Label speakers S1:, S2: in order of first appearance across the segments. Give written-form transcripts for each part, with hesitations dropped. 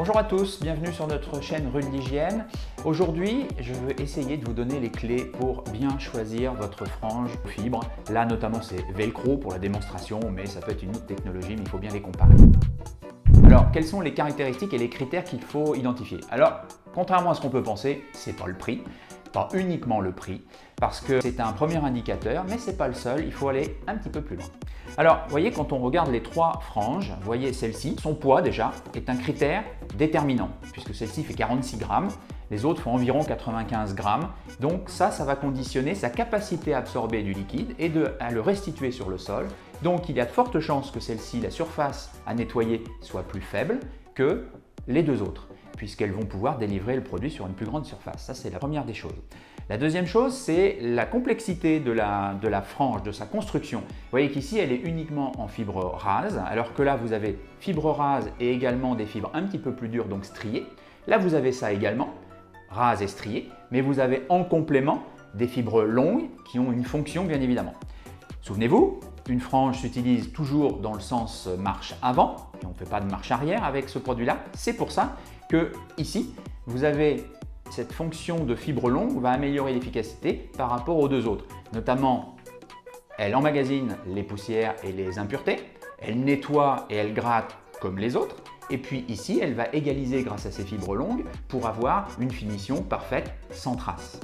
S1: Bonjour à tous, bienvenue sur notre chaîne Rue de l'Hygiène. Aujourd'hui, je veux essayer de vous donner les clés pour bien choisir votre frange fibre. Là, notamment, c'est Velcro pour la démonstration, mais ça peut être une autre technologie, mais il faut bien les comparer. Alors, quelles sont les caractéristiques et les critères qu'il faut identifier? Alors, contrairement à ce qu'on peut penser, c'est pas le prix. Pas uniquement le prix, parce que c'est un premier indicateur, mais ce n'est pas le seul, il faut aller un petit peu plus loin. Alors, vous voyez, quand on regarde les trois franges, vous voyez celle-ci, son poids déjà est un critère déterminant, puisque celle-ci fait 46 grammes, les autres font environ 95 grammes, donc ça va conditionner sa capacité à absorber du liquide et à le restituer sur le sol. Donc il y a de fortes chances que celle-ci, la surface à nettoyer, soit plus faible que les deux autres, puisqu'elles vont pouvoir délivrer le produit sur une plus grande surface. Ça, c'est la première des choses. La deuxième chose, c'est la complexité de la frange, de sa construction. Vous voyez qu'ici, elle est uniquement en fibre rase, alors que là, vous avez fibre rase et également des fibres un petit peu plus dures, donc striées. Là, vous avez ça également, rase et striées, mais vous avez en complément des fibres longues qui ont une fonction, bien évidemment. Souvenez-vous, une frange s'utilise toujours dans le sens marche avant, et on ne fait pas de marche arrière avec ce produit-là. C'est pour ça que ici, vous avez cette fonction de fibre longue va améliorer l'efficacité par rapport aux deux autres. Notamment, elle emmagasine les poussières et les impuretés, elle nettoie et elle gratte comme les autres. Et puis ici, elle va égaliser grâce à ces fibres longues pour avoir une finition parfaite sans trace.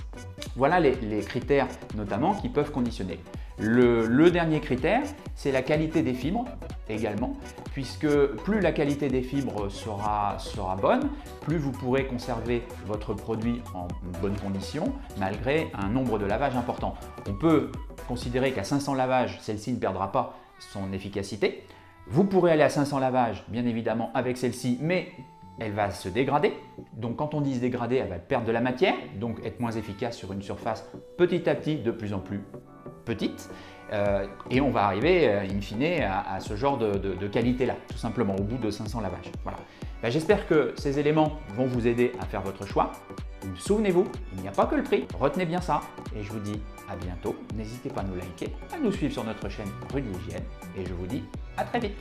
S1: Voilà les critères notamment qui peuvent conditionner. Le dernier critère, c'est la qualité des fibres également, puisque plus la qualité des fibres sera bonne, plus vous pourrez conserver votre produit en bonne condition malgré un nombre de lavages important. On peut considérer qu'à 500 lavages, celle-ci ne perdra pas son efficacité. Vous pourrez aller à 500 lavages, bien évidemment, avec celle-ci, mais elle va se dégrader. Donc quand on dit se dégrader, elle va perdre de la matière, donc être moins efficace sur une surface petit à petit de plus en plus petite. Et on va arriver in fine à ce genre de qualité-là, tout simplement, au bout de 500 lavages. Voilà. J'espère que ces éléments vont vous aider à faire votre choix. Souvenez-vous, il n'y a pas que le prix, retenez bien ça. Et je vous dis à bientôt. N'hésitez pas à nous liker, à nous suivre sur notre chaîne Rue de l'Hygiène. Et je vous dis à très vite.